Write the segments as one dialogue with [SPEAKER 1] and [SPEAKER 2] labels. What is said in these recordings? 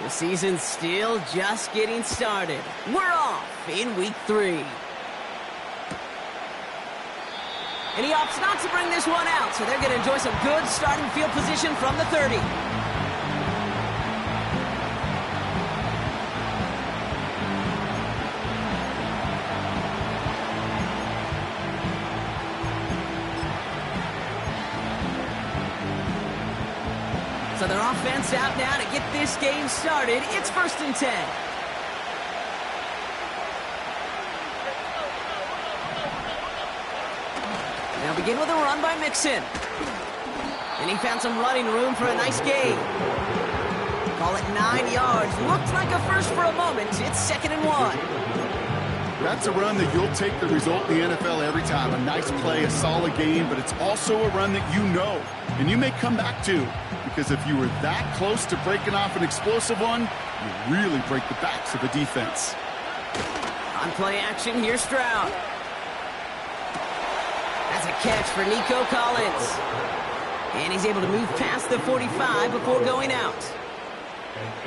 [SPEAKER 1] The season's still just getting started. We're off in week 3. And he opts not to bring this one out, so they're going to enjoy some good starting field position from the 30. So their offense out now to get this game started. It's 1st and 10. Now begin with a run by Mixon. And he found some running room for a nice gain. Call it 9 yards. Looked like a first for a moment. It's 2nd and 1.
[SPEAKER 2] That's a run that you'll take the result in the NFL every time. A nice play, a solid gain, but it's also a run that you know, and you may come back to. Because if you were that close to breaking off an explosive one, you really break the backs of the defense.
[SPEAKER 1] On play action, here's Stroud. That's a catch for Nico Collins. And he's able to move past the 45 before going out.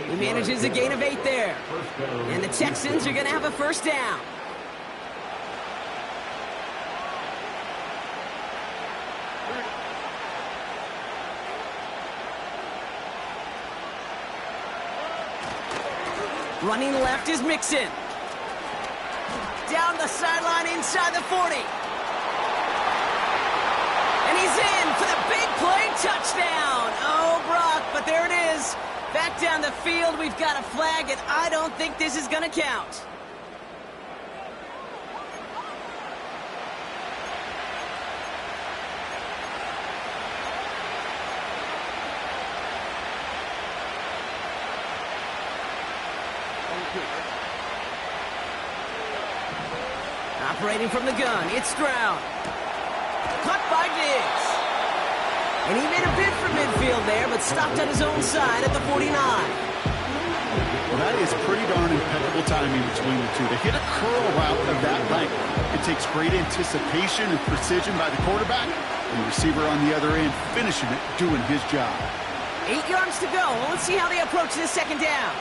[SPEAKER 1] He manages a gain of 8 there. And the Texans are going to have a first down. Running left is Mixon. Down the sideline inside the 40. And he's in for the big play touchdown. Oh, Brock, but there it is. Back down the field, we've got a flag, and I don't think this is going to count. Operating from the gun, it's Stroud. Caught by Diggs. And he made a bid for midfield there, but stopped on his own side at the 49.
[SPEAKER 2] Well, that is pretty darn impeccable timing between the two. To hit a curl route of that length, it takes great anticipation and precision by the quarterback, and the receiver on the other end finishing it, doing his job.
[SPEAKER 1] 8 yards to go. Well, let's see how they approach this 2nd down.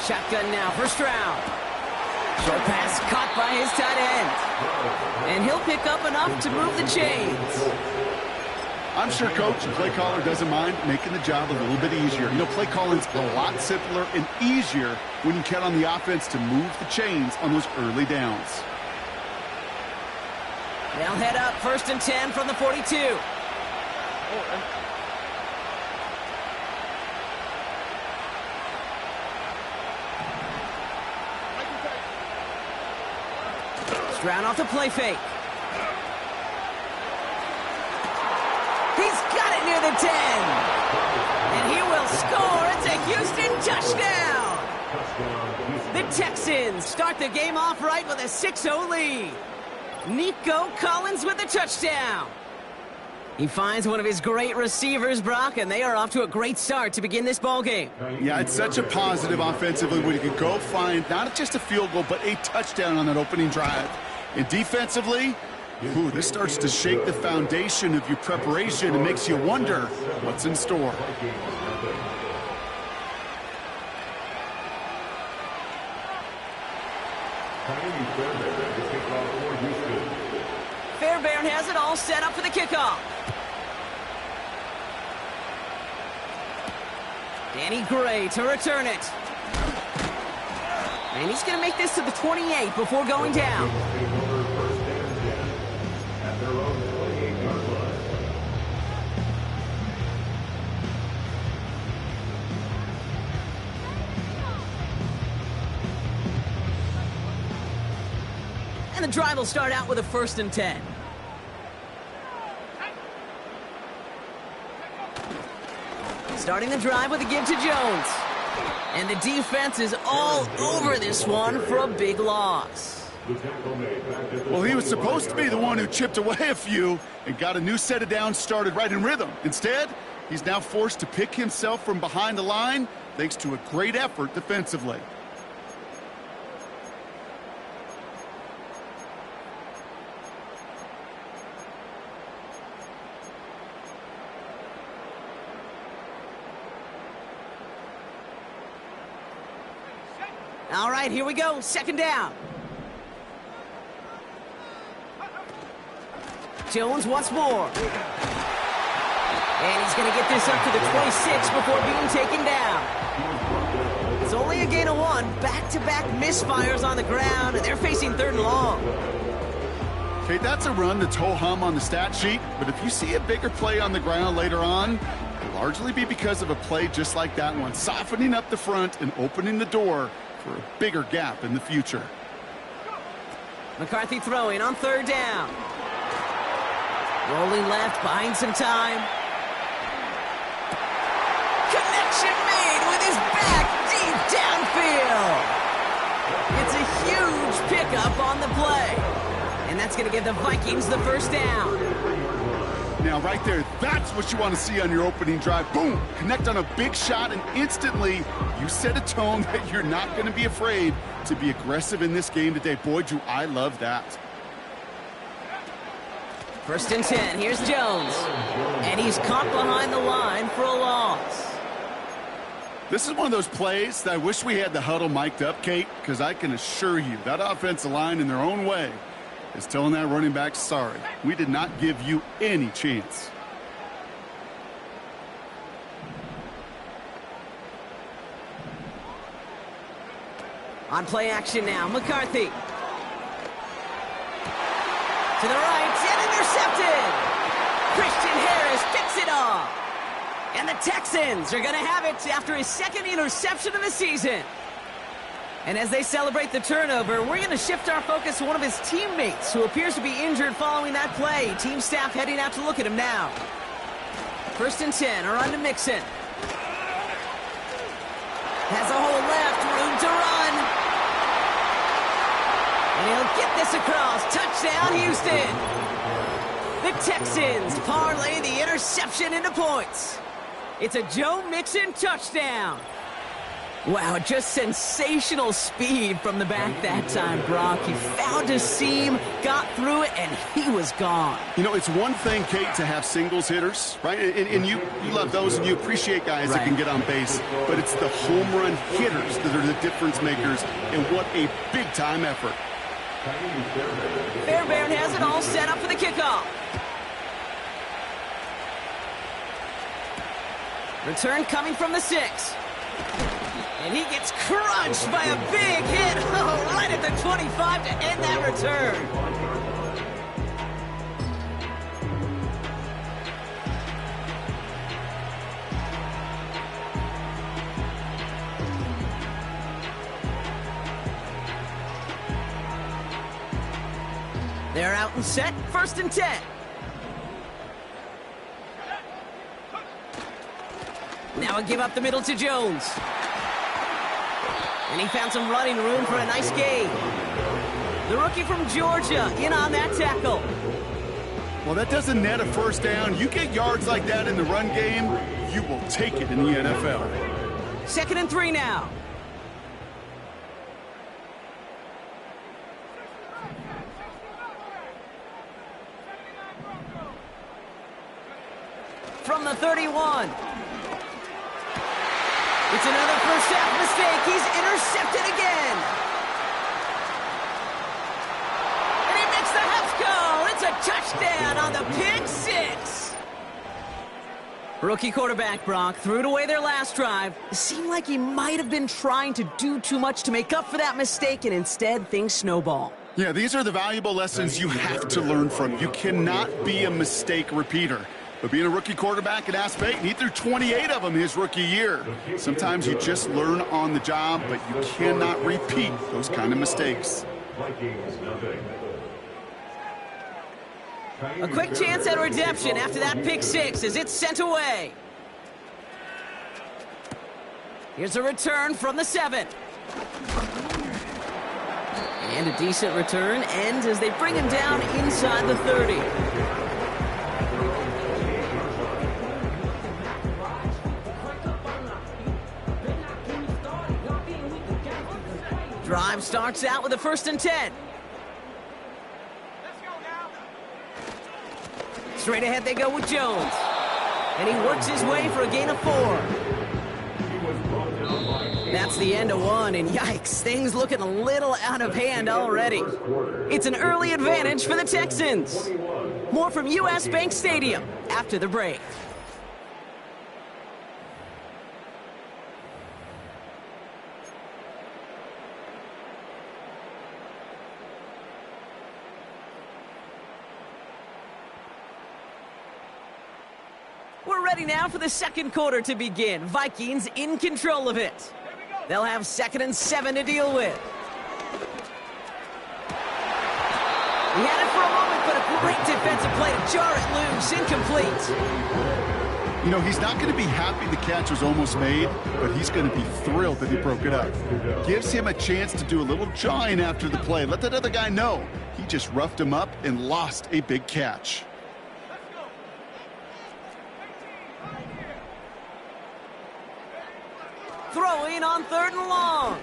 [SPEAKER 1] Shotgun now for Stroud. Short pass caught by his tight end. And he'll pick up enough to move the chains.
[SPEAKER 2] I'm sure coach and play caller doesn't mind making the job a little bit easier. You know, play calling's a lot simpler and easier when you count on the offense to move the chains on those early downs.
[SPEAKER 1] They'll head up 1st and 10 from the 42. Stroud off the play fake. He's got it near the 10. And he will score. It's a Houston touchdown. The Texans start the game off right with a 6-0 lead. Nico Collins with the touchdown. He finds one of his great receivers, Brock, and they are off to a great start to begin this ballgame.
[SPEAKER 2] Yeah, it's such a positive offensively when you can go find not just a field goal, but a touchdown on that opening drive. And defensively, this starts to shake the foundation of your preparation and makes you wonder what's in store.
[SPEAKER 1] Fairbairn has it all set up for the kickoff. Danny Gray to return it. And he's going to make this to the 28 before going down. And the drive will start out with a 1st and 10. Starting the drive with a give to Jones. And the defense is all over this one for a big loss.
[SPEAKER 2] Well, he was supposed to be the one who chipped away a few and got a new set of downs started right in rhythm. Instead, he's now forced to pick himself from behind the line thanks to a great effort defensively.
[SPEAKER 1] All right, here we go. Second down. Jones once more. And he's going to get this up to the 26 before being taken down. It's only a gain of 1. Back-to-back misfires on the ground, and they're facing 3rd and long.
[SPEAKER 2] Okay, that's a run that's ho-hum on the stat sheet, but if you see a bigger play on the ground later on, it'll largely be because of a play just like that one, softening up the front and opening the door for a bigger gap in the future.
[SPEAKER 1] McCarthy throwing on 3rd down. Rolling left, buying some time. Connection made with his back deep downfield. It's a huge pickup on the play. And that's going to give the Vikings the 1st down.
[SPEAKER 2] Now, right there, that's what you want to see on your opening drive. Boom! Connect on a big shot, and instantly you set a tone that you're not going to be afraid to be aggressive in this game today. Boy, do I love that.
[SPEAKER 1] 1st and 10. Here's Jones. And he's caught behind the line for a loss.
[SPEAKER 2] This is one of those plays that I wish we had the huddle mic'd up, Kate, because I can assure you that offensive line in their own way is telling that running back, sorry, we did not give you any chance.
[SPEAKER 1] On play action now, McCarthy. To the right, and intercepted! Christian Harris picks it off. And the Texans are going to have it after his 2nd interception of the season. And as they celebrate the turnover, we're going to shift our focus to one of his teammates who appears to be injured following that play. Team staff heading out to look at him now. 1st and 10, a run to Mixon. Has a hole left, room to run. And he'll get this across. Touchdown, Houston. The Texans parlay the interception into points. It's a Joe Mixon touchdown. Wow, just sensational speed from the back that time, Brock. He found a seam, got through it, and he was gone.
[SPEAKER 2] You know, it's one thing, Kate, to have singles hitters, right? And you love those, and you appreciate guys that can get on base. But it's the home run hitters that are the difference makers, and what a big-time effort.
[SPEAKER 1] Fairbairn has it all set up for the kickoff. Return coming from the 6. And he gets crunched by a big hit. Oh, right at the 25 to end that return. They're out and set. 1st and 10. Now a give up the middle to Jones. And he found some running room for a nice gain. The rookie from Georgia in on that tackle.
[SPEAKER 2] Well, that doesn't net a 1st down. You get yards like that in the run game, you will take it in the NFL.
[SPEAKER 1] 2nd and 3 now. From the 31. It's another 1st half mistake. He's intercepted again. And he makes the half goal. It's a touchdown on the pick 6. Rookie quarterback Brock threw it away their last drive. It seemed like he might have been trying to do too much to make up for that mistake, and instead things snowball.
[SPEAKER 2] Yeah, these are the valuable lessons you have to learn from. You cannot be a mistake repeater. But being a rookie quarterback at App State, he threw 28 of them his rookie year. Sometimes you just learn on the job, but you cannot repeat those kind of mistakes.
[SPEAKER 1] A quick chance at redemption after that pick 6 as it's sent away. Here's a return from the 7. And a decent return ends as they bring him down inside the 30. Drive starts out with a 1st and 10. Straight ahead they go with Jones. And he works his way for a gain of 4. That's the end of one, and yikes, things looking a little out of hand already. It's an early advantage for the Texans. More from U.S. Bank Stadium after the break. We're ready now for the second quarter to begin. Vikings in control of it. They'll have 2nd and 7 to deal with. He had it for a moment, but a great defensive play to jar it loose. Incomplete.
[SPEAKER 2] You know, he's not going to be happy the catch was almost made, but he's going to be thrilled that he broke it up. Gives him a chance to do a little jawing after the play. Let that other guy know. He just roughed him up and lost a big catch.
[SPEAKER 1] Throwing on 3rd and long.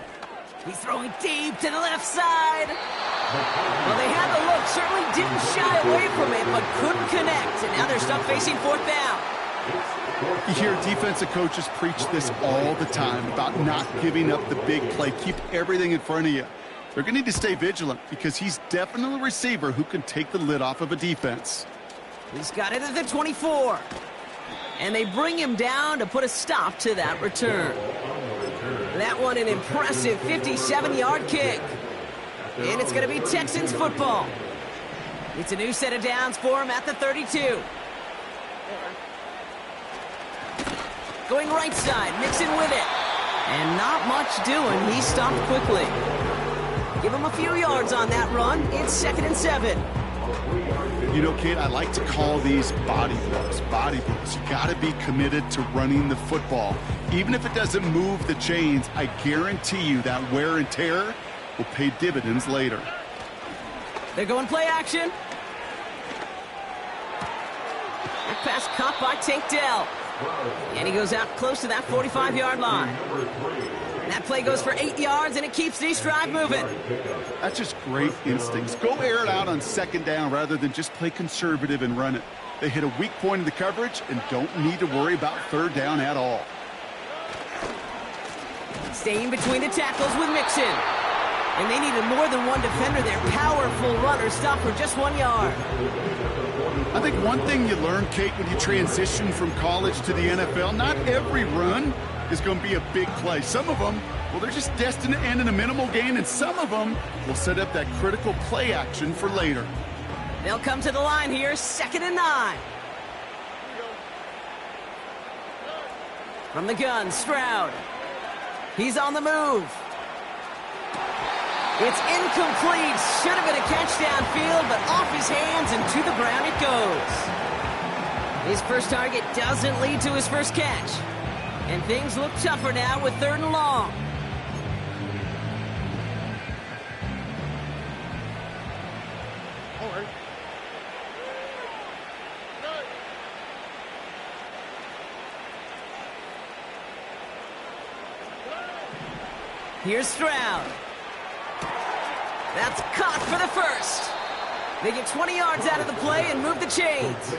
[SPEAKER 1] He's throwing deep to the left side. Well, they had the look, certainly didn't shy away from it, but couldn't connect. And now they're stuck facing 4th down.
[SPEAKER 2] You hear defensive coaches preach this all the time about not giving up the big play. Keep everything in front of you. They're going to need to stay vigilant because he's definitely a receiver who can take the lid off of a defense.
[SPEAKER 1] He's got it at the 24. And they bring him down to put a stop to that return. That one an impressive 57-yard kick. And it's going to be Texans football. It's a new set of downs for him at the 32. Going right side, mixing with it. And not much doing. He stopped quickly. Give him a few yards on that run. It's 2nd and 7.
[SPEAKER 2] You know, Kate, I like to call these body blows. Body blows. You got to be committed to running the football. Even if it doesn't move the chains, I guarantee you that wear and tear will pay dividends later.
[SPEAKER 1] They're going play action. That pass caught by Tank Dell. And he goes out close to that 45-yard line. That play goes for 8 yards, and it keeps Rd5 moving.
[SPEAKER 2] That's just great instincts. Go air it out on 2nd down rather than just play conservative and run it. They hit a weak point in the coverage and don't need to worry about 3rd down at all.
[SPEAKER 1] Staying between the tackles with Mixon. And they needed more than one defender. Their powerful runner stopped for just 1 yard.
[SPEAKER 2] I think one thing you learn, Kate, when you transition from college to the NFL, not every run is going to be a big play. Some of them, well, they're just destined to end in a minimal gain, and some of them will set up that critical play action for later.
[SPEAKER 1] They'll come to the line here, 2nd and 9. From the gun, Stroud. He's on the move. It's incomplete. Should have been a catch downfield, but off his hands and to the ground it goes. His first target doesn't lead to his first catch. And things look tougher now with 3rd and long. Here's Stroud. That's caught for the first. They get 20 yards out of the play and move the chains.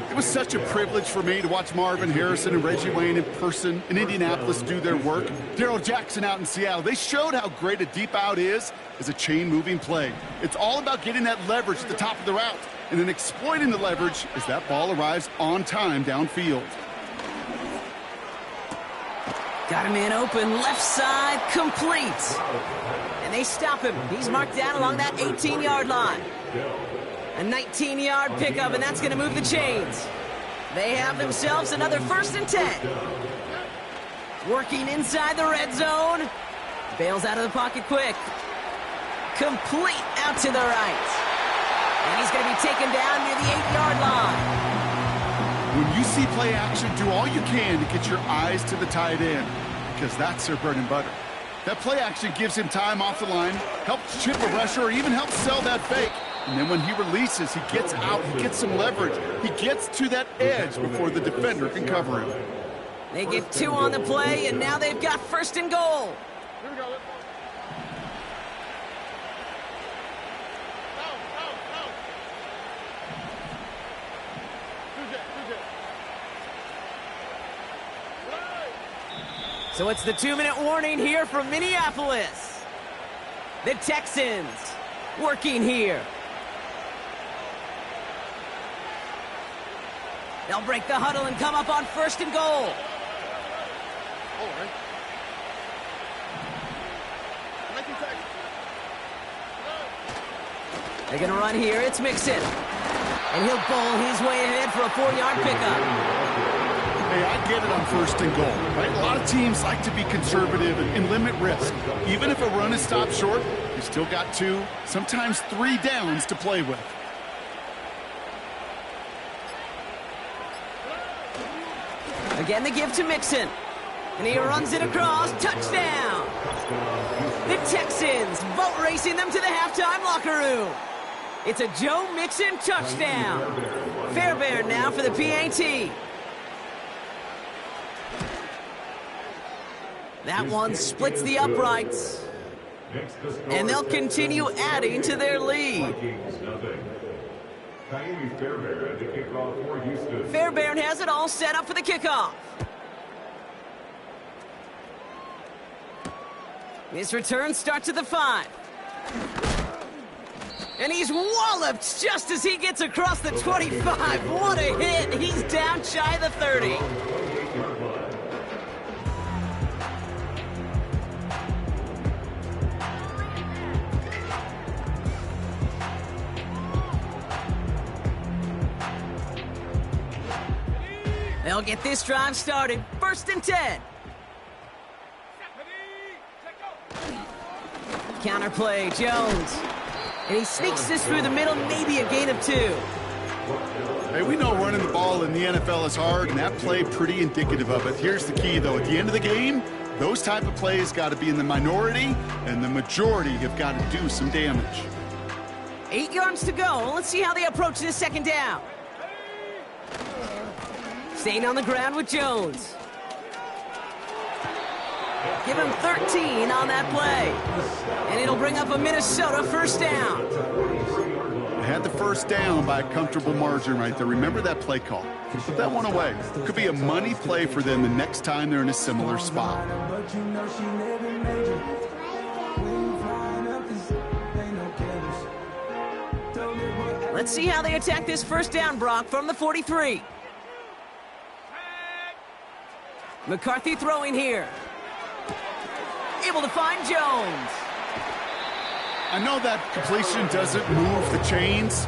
[SPEAKER 2] It was such a privilege for me to watch Marvin Harrison and Reggie Wayne in person in Indianapolis do their work. Darrell Jackson out in Seattle. They showed how great a deep out is as a chain-moving play. It's all about getting that leverage at the top of the route and then exploiting the leverage as that ball arrives on time downfield.
[SPEAKER 1] Got a man open, left side, complete. And they stop him. He's marked down along that 18-yard line. A 19-yard pickup, and that's going to move the chains. They have themselves another 1st and 10. Working inside the red zone. Bails out of the pocket quick. Complete out to the right. And he's going to be taken down near the 8-yard line.
[SPEAKER 2] When you see play action, do all you can to get your eyes to the tight end, because that's their bread and butter. That play action gives him time off the line, helps chip a rusher, or even helps sell that fake. And then when he releases, he gets out, he gets some leverage. He gets to that edge before the defender can cover him.
[SPEAKER 1] They get 2 on the play, and now they've got 1st and goal.
[SPEAKER 3] Here we go.
[SPEAKER 1] So it's the 2-minute warning here from Minneapolis. The Texans working here. They'll break the huddle and come up on 1st and goal. They're going to run here. It's Mixon. And he'll bowl his way ahead for a 4-yard pickup.
[SPEAKER 2] Hey, I get it on 1st and goal, right? A lot of teams like to be conservative and limit risk. Even if a run is stopped short, you still got 2, sometimes 3 downs to play with.
[SPEAKER 1] Again, the give to Mixon. And he runs it across. Touchdown! The Texans boat racing them to the halftime locker room. It's a Joe Mixon touchdown. Fairbairn now for the PAT. That one splits the uprights. And they'll continue adding to their lead. Fairbairn has it all set up for the kickoff. This return starts at the 5. And he's walloped just as he gets across the 25. What a hit. He's down shy of the 30. They'll get this drive started. 1st and 10. Counterplay, Jones. And he sneaks this through the middle, maybe a gain of 2.
[SPEAKER 2] Hey, we know running the ball in the NFL is hard, and that play pretty indicative of it. Here's the key, though. At the end of the game, those type of plays got to be in the minority, and the majority have got to do some damage.
[SPEAKER 1] 8 yards to go. Let's see how they approach this 2nd down. Staying on the ground with Jones. Give him 13 on that play. And it'll bring up a Minnesota 1st down.
[SPEAKER 2] They had the 1st down by a comfortable margin right there. Remember that play call. Put that one away. Could be a money play for them the next time they're in a similar spot.
[SPEAKER 1] Let's see how they attack this 1st down, Brock, from the 43. McCarthy throwing here. Able to find Jones.
[SPEAKER 2] I know that completion doesn't move the chains.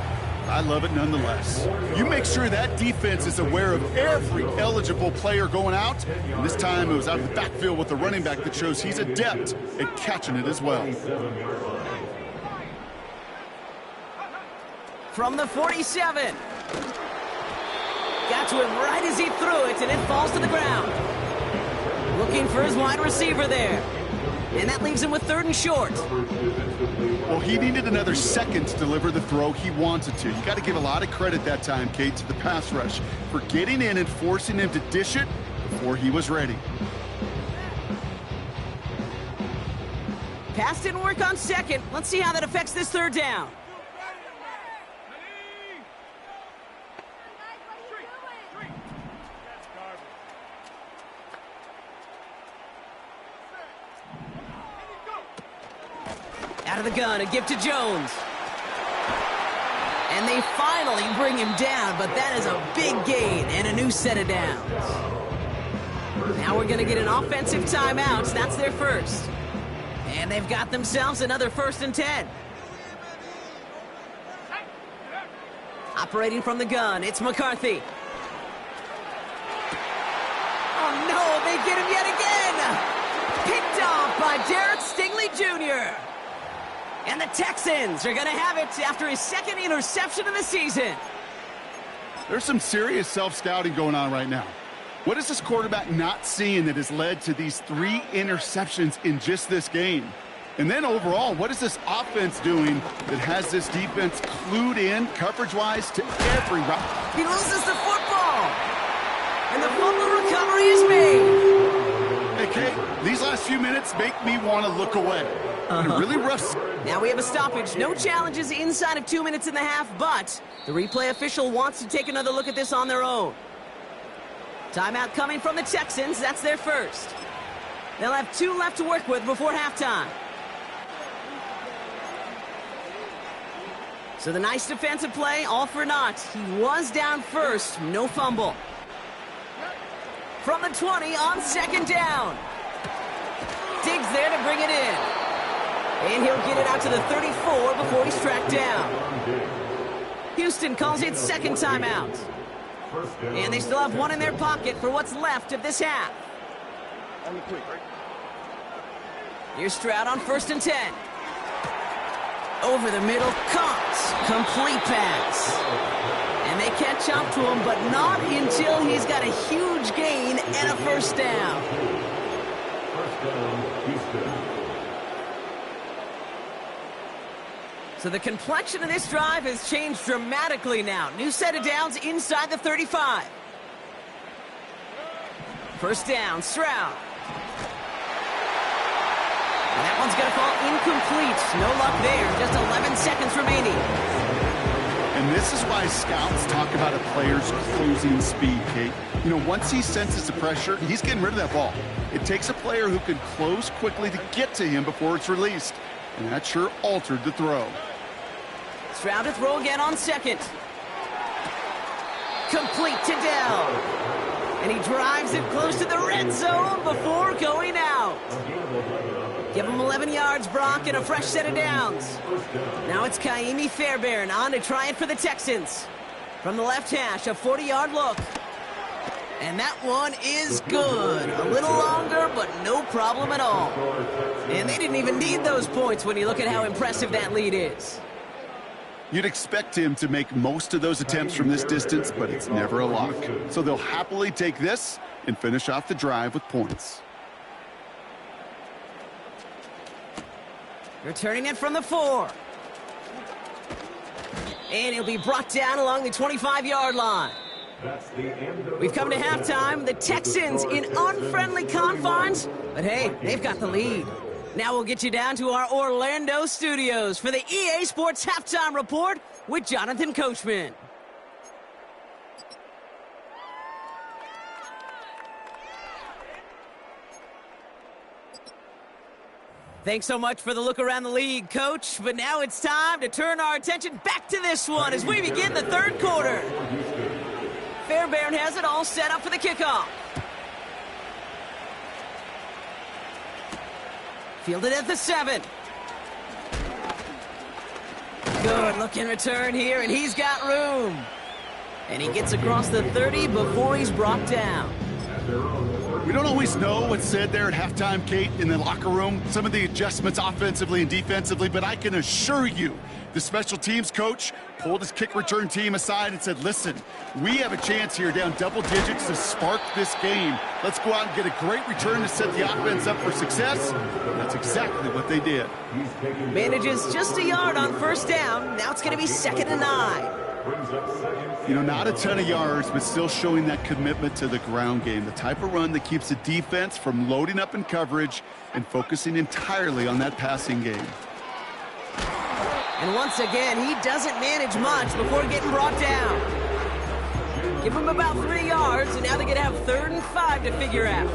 [SPEAKER 2] I love it nonetheless. You make sure that defense is aware of every eligible player going out. And this time it was out of the backfield with the running back that shows he's adept at catching it as well.
[SPEAKER 1] From the 47. Got to him right as he threw it, and it falls to the ground. Looking for his wide receiver there. And that leaves him with 3rd and short.
[SPEAKER 2] Well, he needed another second to deliver the throw he wanted to. You got to give a lot of credit that time, Kate, to the pass rush for getting in and forcing him to dish it before he was ready.
[SPEAKER 1] Pass didn't work on 2nd. Let's see how that affects this 3rd down. Out of the gun, a give to Jones. And they finally bring him down, but that is a big gain and a new set of downs. Now we're going to get an offensive timeout. That's their 1st. And they've got themselves another 1st and 10. Operating from the gun, it's McCarthy. Oh no, they get him yet again! Picked off by Derek Stingley Jr. And the Texans are going to have it after his 2nd interception of the season.
[SPEAKER 2] There's some serious self-scouting going on right now. What is this quarterback not seeing that has led to these 3 interceptions in just this game? And then overall, what is this offense doing that has this defense clued in coverage-wise to every route?
[SPEAKER 1] He loses the football. And the fumble recovery is made.
[SPEAKER 2] Hey, Kate, these last few minutes make me want to look away. Really rough.
[SPEAKER 1] Now we have a stoppage. No challenges inside of 2 minutes and a half, but the replay official wants to take another look at this on their own. Timeout coming from the Texans. That's their 1st. They'll have 2 left to work with before halftime. So the nice defensive play, all for naught. He was down first, no fumble. From the 20 on second down. Diggs there to bring it in. And he'll get it out to the 34 before he's tracked down. Houston calls it second timeout. And they still have 1 in their pocket for what's left of this half. Here's Stroud on 1st and 10. Over the middle, caught. Complete pass. And they catch up to him, but not until he's got a huge gain and a first down. So the complexion of this drive has changed dramatically now. New set of downs inside the 35. First down, Stroud. And that one's going to fall incomplete. No luck there. Just 11 seconds remaining.
[SPEAKER 2] And this is why scouts talk about a player's closing speed, Kate. You know, once he senses the pressure, he's getting rid of that ball. It takes a player who can close quickly to get to him before it's released. And that sure altered the throw.
[SPEAKER 1] Stroud to throw again on second. Complete to Dell. And he drives it close to the red zone before going out. Give him 11 yards, Brock, and a fresh set of downs. Now it's Kaimi Fairbairn on to try it for the Texans. From the left hash, a 40-yard look. And that one is good. A little longer, but no problem at all. And they didn't even need those points when you look at how impressive that lead is.
[SPEAKER 2] You'd expect him to make most of those attempts from this distance, but it's never a lock. So they'll happily take this and finish off the drive with points.
[SPEAKER 1] Returning it from the 4. And he'll be brought down along the 25-yard line. We've come to halftime. The Texans in unfriendly confines. But hey, they've got the lead. Now we'll get you down to our Orlando studios for the EA Sports Halftime Report with Jonathan Coachman. Thanks so much for the look around the league, Coach. But now it's time to turn our attention back to this one as we begin the third quarter. Fairbairn has it all set up for the kickoff. Fielded at the 7. Good looking return here, and he's got room. And he gets across the 30 before he's brought down.
[SPEAKER 2] We don't always know what's said there at halftime, Kate, in the locker room. Some of the adjustments offensively and defensively, but I can assure you the special teams coach pulled his kick return team aside and said, listen, we have a chance here down double digits to spark this game. Let's go out and get a great return to set the offense up for success. That's exactly what they did.
[SPEAKER 1] Manages just a yard on first down. Now it's going to be 2nd and 9.
[SPEAKER 2] You know, not a ton of yards, but still showing that commitment to the ground game. The type of run that keeps the defense from loading up in coverage and focusing entirely on that passing game.
[SPEAKER 1] And once again, he doesn't manage much before getting brought down. Give him about 3 yards, and now they're going to have 3rd and 5 to figure out.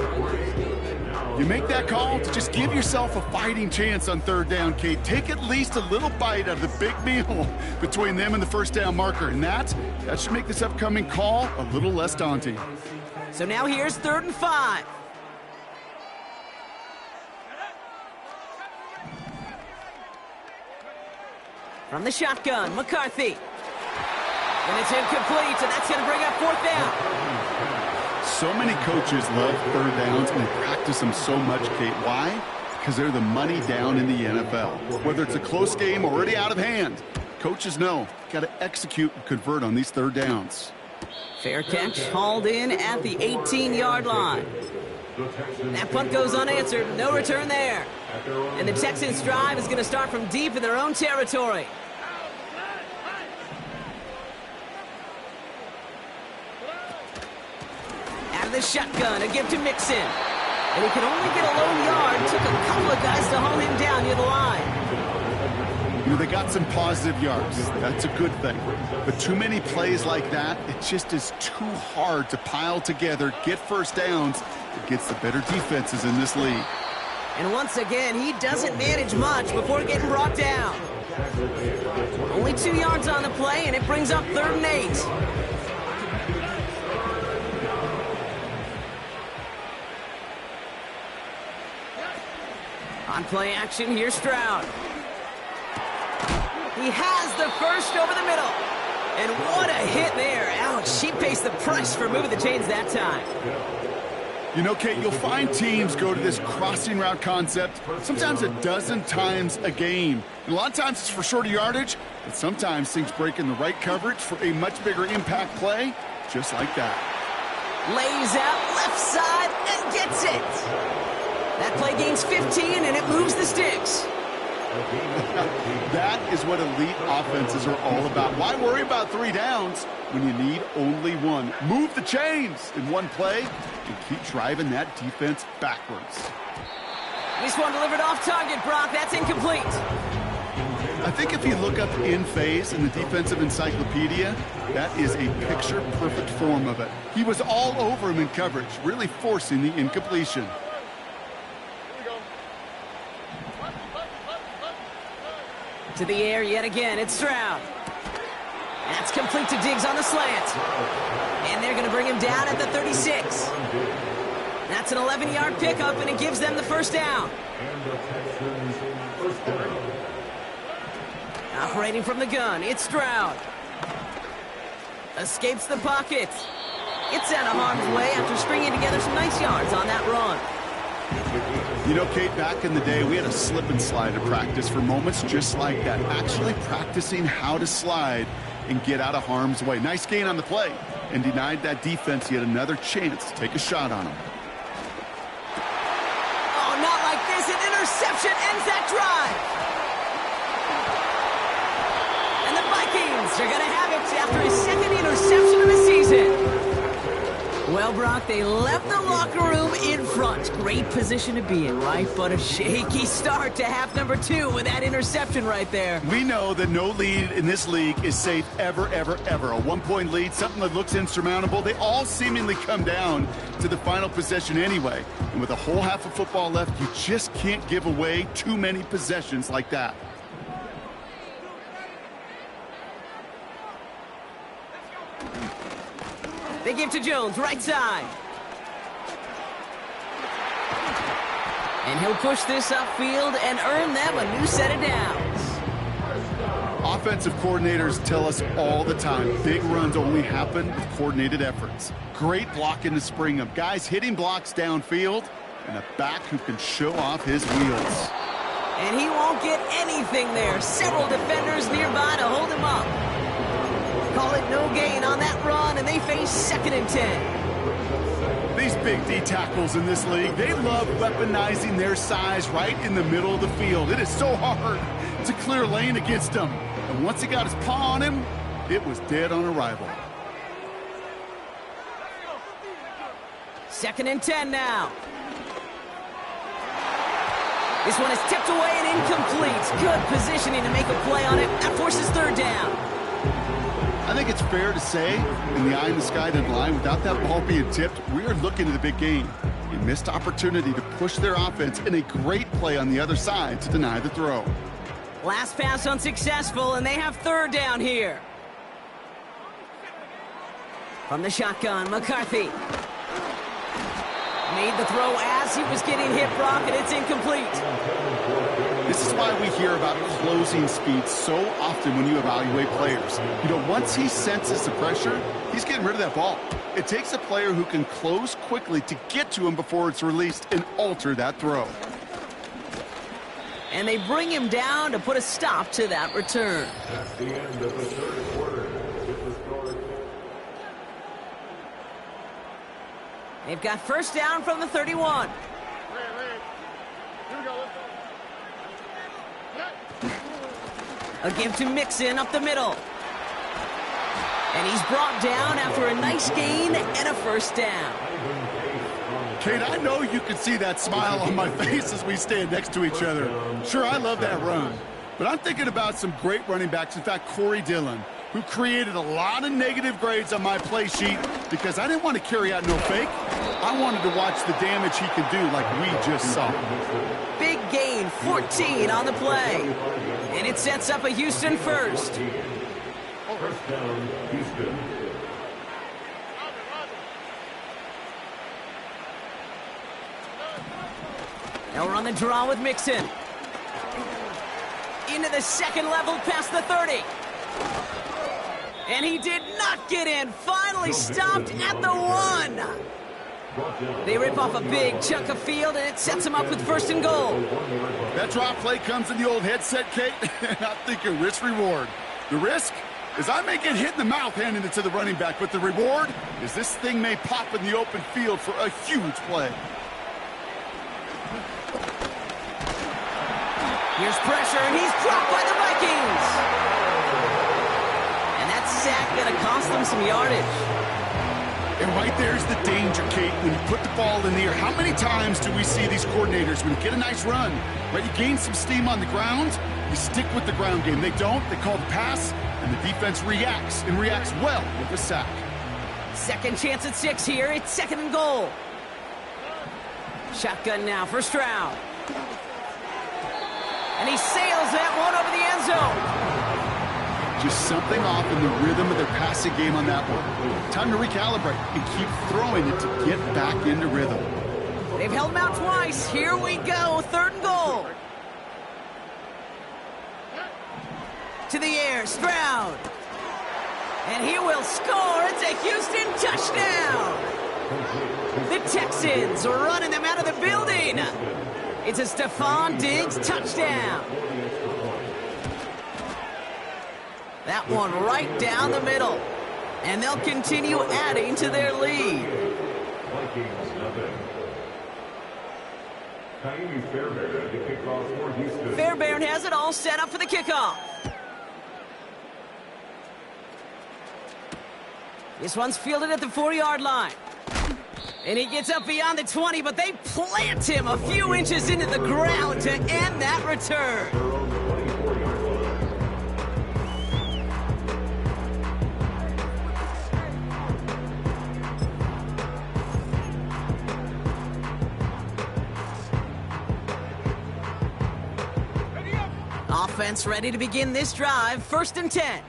[SPEAKER 2] You make that call to just give yourself a fighting chance on 3rd down, Kate. Take at least a little bite out of the big meal between them and the first down marker. And that should make this upcoming call a little less daunting.
[SPEAKER 1] So now here's 3rd and 5. From the shotgun, McCarthy. And it's incomplete, and that's going to bring up 4th down.
[SPEAKER 2] So many coaches love 3rd downs, and they practice them so much, Kate. Why? Because they're the money down in the NFL. Whether it's a close game already out of hand, coaches know got to execute and convert on these 3rd downs.
[SPEAKER 1] Fair catch, hauled in at the 18-yard line. That punt goes unanswered. No return there. And the Texans' drive is going to start from deep in their own territory. Out of the shotgun, a give to Mixon. And he could only get a lone yard. Took a couple of guys to haul him down near the line.
[SPEAKER 2] You know, they got some positive yards. That's a good thing. But too many plays like that, it just is too hard to pile together, get first downs, against the better defenses in this league.
[SPEAKER 1] And once again, he doesn't manage much before getting brought down. Only 2 yards on the play, and it brings up 3rd and 8. On play action, here's Stroud. He has the first over the middle. And what a hit there. Ouch, she pays the price for moving the chains that time.
[SPEAKER 2] You know, Kate, you'll find teams go to this crossing route concept sometimes a dozen times a game. And a lot of times it's for shorter yardage, but sometimes things break in the right coverage for a much bigger impact play, just like that.
[SPEAKER 1] Lays out left side and gets it. That play gains 15, and it moves the sticks.
[SPEAKER 2] That is what elite offenses are all about. Why worry about 3 downs when you need only 1? Move the chains in one play and keep driving that defense backwards.
[SPEAKER 1] This one delivered off target, Brock. That's incomplete.
[SPEAKER 2] I think if you look up in phase in the defensive encyclopedia, that is a picture-perfect form of it. He was all over him in coverage, really forcing the incompletion.
[SPEAKER 1] To the air yet again, it's Stroud. That's complete to Diggs on the slant. And they're going to bring him down at the 36. That's an 11-yard pickup, and it gives them the first down. Operating from the gun, it's Stroud. Escapes the pocket. Gets out of harm's way after stringing together some nice yards on that run.
[SPEAKER 2] You know, Kate, back in the day, we had a slip and slide at practice for moments just like that. Actually practicing how to slide and get out of harm's way. Nice gain on the play, and denied that defense yet another chance to take a shot on him.
[SPEAKER 1] Oh, not like this. An interception ends that drive. And the Vikings are going to have it after his 2nd interception of the season. Well, Brock, they left the locker room in front. Great position to be in, right? But a shaky start to half number 2 with that interception right there.
[SPEAKER 2] We know that no lead in this league is safe ever, ever, ever. A 1-point lead, something that looks insurmountable. They all seemingly come down to the final possession anyway. And with a whole half of football left, you just can't give away too many possessions like that.
[SPEAKER 1] They give to Jones, right side. And he'll push this upfield and earn them a new set of downs.
[SPEAKER 2] Offensive coordinators tell us all the time, big runs only happen with coordinated efforts. Great blocking to spring them. Guys hitting blocks downfield, and a back who can show off his wheels.
[SPEAKER 1] And he won't get anything there. Several defenders nearby to hold him up. Call it no gain on that run, and they face 2nd and 10.
[SPEAKER 2] These big D tackles in this league, they love weaponizing their size right in the middle of the field. It is so hard to clear lane against them. And once he got his paw on him, it was dead on arrival.
[SPEAKER 1] 2nd and 10 now. This one is tipped away and incomplete. Good positioning to make a play on it. That forces 3rd down.
[SPEAKER 2] I think it's fair to say, in the eye in the sky deadline, without that ball being tipped, we are looking at the big game. A missed opportunity to push their offense and a great play on the other side to deny the throw.
[SPEAKER 1] Last pass unsuccessful, and they have 3rd down here. From the shotgun, McCarthy. Made the throw as he was getting hit, Brock, and it's incomplete.
[SPEAKER 2] This is why we hear about closing speed so often when you evaluate players. You know, once he senses the pressure, he's getting rid of that ball. It takes a player who can close quickly to get to him before it's released and alter that throw.
[SPEAKER 1] And they bring him down to put a stop to that return.
[SPEAKER 3] That's the end of the 3rd quarter.
[SPEAKER 1] They've got 1st down from the 31.
[SPEAKER 3] Here we go.
[SPEAKER 1] A give to Mixon up the middle. And he's brought down after a nice gain and a 1st down.
[SPEAKER 2] Kate, I know you can see that smile on my face as we stand next to each other. Sure, I love that run. But I'm thinking about some great running backs. In fact, Corey Dillon. who created a lot of negative grades on my play sheet because I didn't want to carry out no fake. I wanted to watch the damage he could do like we just saw.
[SPEAKER 1] Big gain, 14 on the play. And it sets up a Houston first.
[SPEAKER 3] First down, Houston.
[SPEAKER 1] Now we're on the draw with Mixon. Into the second level past the 30. And he did not get in. Finally stopped at the 1. They rip off a big chunk of field, and it sets him up with first and goal.
[SPEAKER 2] That draw play comes in the old headset, Kate, and I'm thinking risk-reward. The risk is I may get hit in the mouth handing it to the running back, but the reward is this thing may pop in the open field for a huge play.
[SPEAKER 1] Here's pressure, and he's dropped by the Vikings. And that sack going to cost them some yardage.
[SPEAKER 2] And right there's the danger, Kate, when you put the ball in the air. How many times do we see these coordinators, when you get a nice run, right, you gain some steam on the ground, you stick with the ground game. They don't. They call the pass, and the defense reacts, and reacts well with a sack.
[SPEAKER 1] Second chance at 6 here. It's second and goal. Shotgun now for Stroud. And he sails that one over the end zone.
[SPEAKER 2] Just something off in the rhythm of their passing game on that one. Time to recalibrate and keep throwing it to get back into rhythm.
[SPEAKER 1] They've held him out twice. Here we go. Third and goal. To the air, Stroud. And he will score. It's a Houston touchdown. The Texans are running them out of the building. It's a Stephon Diggs touchdown. That one right down the middle. And they'll continue adding to their lead.
[SPEAKER 3] Vikings, nothing. Fairbairn at the kickoff for Houston.
[SPEAKER 1] Fairbairn has it all set up for the kickoff. This one's fielded at the 40-yard line. And he gets up beyond the 20, but they plant him a few inches into the ground to end that return. Offense ready to begin this drive. First and 10.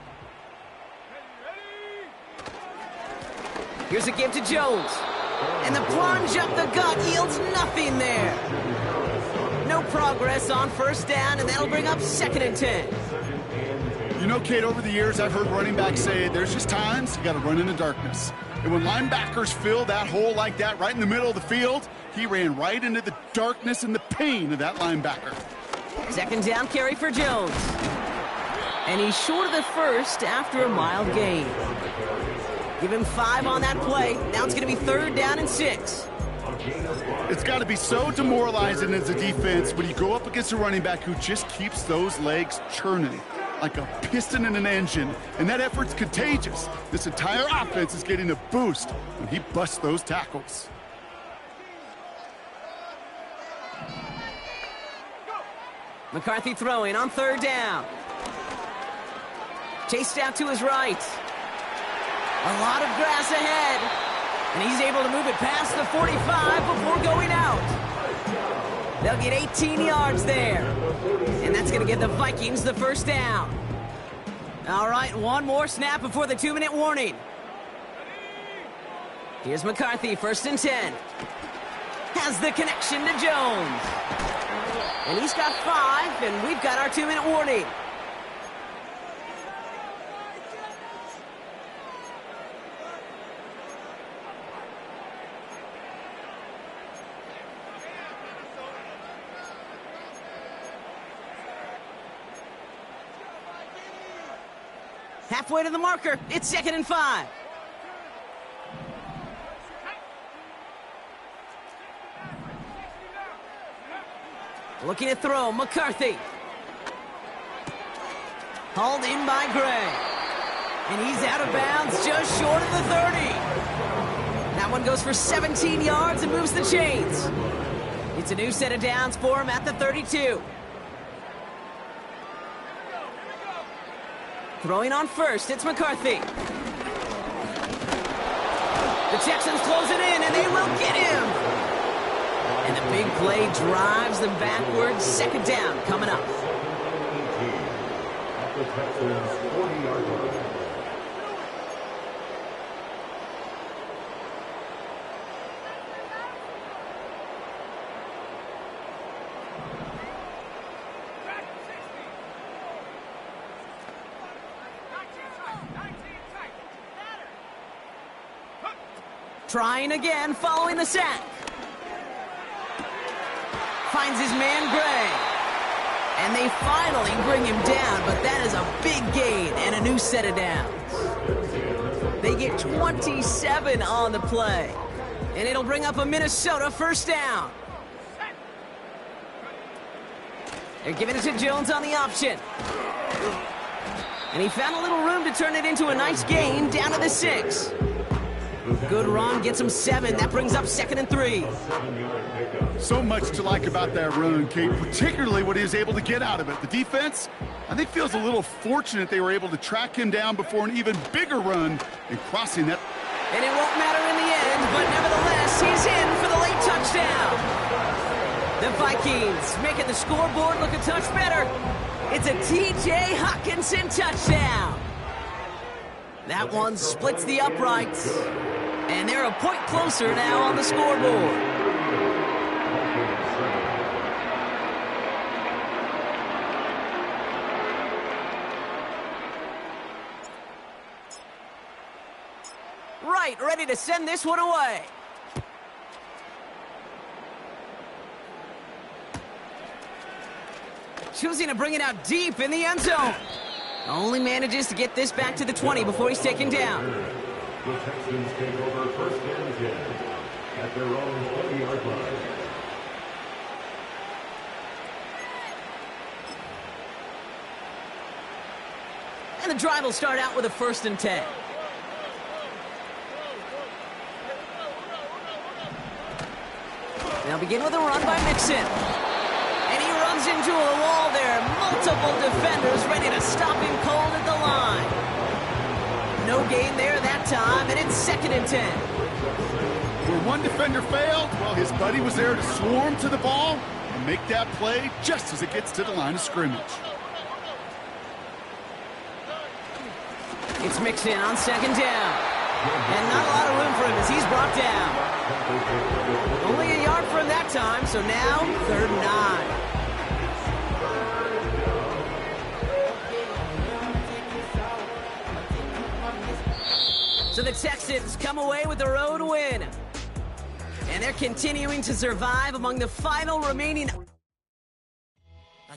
[SPEAKER 1] Here's a give to Jones. And the plunge up the gut yields nothing there. No progress on first down, and that'll bring up second and 10.
[SPEAKER 2] You know, Kate, over the years, I've heard running backs say there's just times you got to run in the darkness. And when linebackers fill that hole like that right in the middle of the field, he ran right into the darkness and the pain of that linebacker.
[SPEAKER 1] Second down carry for Jones. And he's short of the first after a mild gain. Give him 5 on that play. Now it's going to be third down and 6.
[SPEAKER 2] It's got to be so demoralizing as a defense when you go up against a running back who just keeps those legs churning like a piston in an engine. And that effort's contagious. This entire offense is getting a boost when he busts those tackles.
[SPEAKER 1] McCarthy throwing on third down. Chased out to his right. A lot of grass ahead. And he's able to move it past the 45 before going out. They'll get 18 yards there. And that's going to give the Vikings the first down. All right, one more snap before the 2-minute warning. Here's McCarthy, first and 10. Has the connection to Jones. And he's got 5, and we've got our 2-minute warning. Halfway to the marker. It's second and 5. Looking to throw, McCarthy. Hauled in by Gray. And he's out of bounds just short of the 30. That one goes for 17 yards and moves the chains. It's a new set of downs for him at the 32. Throwing on first, it's McCarthy. The Texans close it in, and they will get him. And the big play drives them backwards. Second down coming up.
[SPEAKER 3] The Texans 40-yard line.
[SPEAKER 1] Trying again, following the sack. Finds his man Gray. And they finally bring him down, but that is a big gain and a new set of downs. They get 27 on the play. And it'll bring up a Minnesota first down. They're giving it to Jones on the option. And he found a little room to turn it into a nice gain down to the 6. Good run, gets him 7. That brings up 2nd and 3.
[SPEAKER 2] So much to like about that run, Kate, particularly what he was able to get out of it. The defense, I think, feels a little fortunate they were able to track him down before an even bigger run and crossing that.
[SPEAKER 1] And it won't matter in the end, but nevertheless, he's in for the late touchdown. The Vikings making the scoreboard look a touch better. It's a T.J. Hockenson touchdown. That one splits the uprights. And they're a point closer now on the scoreboard. Right, ready to send this one away. Choosing to bring it out deep in the end zone. Only manages to get this back to the 20 before he's taken down.
[SPEAKER 3] The Texans take over first and 10 at their own 20-yard line.
[SPEAKER 1] And the drive will start out with a 1st and 10. They'll begin with a run by Mixon. And he runs into a wall there. Multiple defenders ready to stop him cold at the line. No gain there that time, and it's 2nd and 10.
[SPEAKER 2] Where one defender failed, well, his buddy was there to swarm to the ball and make that play just as it gets to the line of scrimmage.
[SPEAKER 1] It's Mixon on 2nd down. And not a lot of room for him as he's brought down. Only a yard for him that time, so now 3rd and 9. So the Texans come away with the road win. And they're continuing to survive among the final remaining